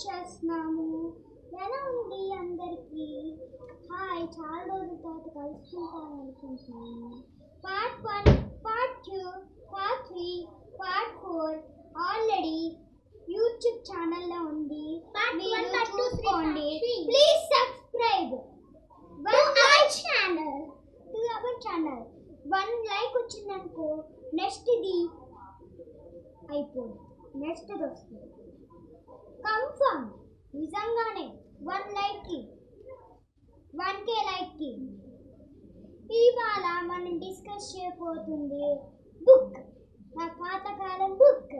వచ్చేస్తున్నాము. ఎలా ఉంది అందరికి? హాయ్, చాలా రోజుల తర్వాత కలుసుకుంటాను అనుకుంటున్నాను. Part 1, part 2, part 3, part 4 already YouTube ఛానల్లో ఉంది. మీరు చూసుకోండి. Please subscribe to our channel. 1 like వచ్చిందనుకో నెక్స్ట్ ఇది అయిపోయింది. నెక్స్ట్ వస్తుంది కన్ఫర్మ్. నిజంగానే 1 లైక్కి 1K లైక్కి ఇవాళ మనం డిస్కస్ చేయబోతుంది బుక్. నా పాతకాలం బుక్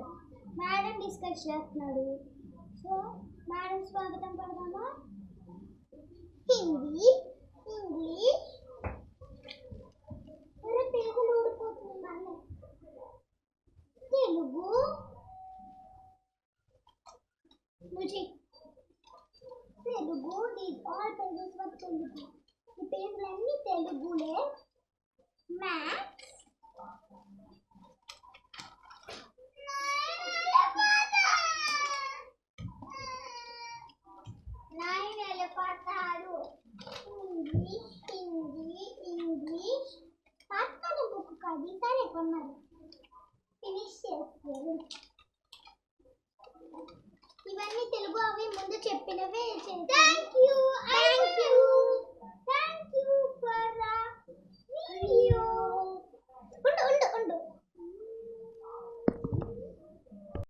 మేడం డిస్కస్ చేస్తున్నాడు. సో మేడం స్వాగతం పడదామా? హిందీ, ఇంగ్లీష్, తెలుగులో ఊడిపోతుంది. తెలుగు मुझे Telugu these all pages were Telugu. ఈ పేజీలన్నీ తెలుగులే. మ్యాథ్స్,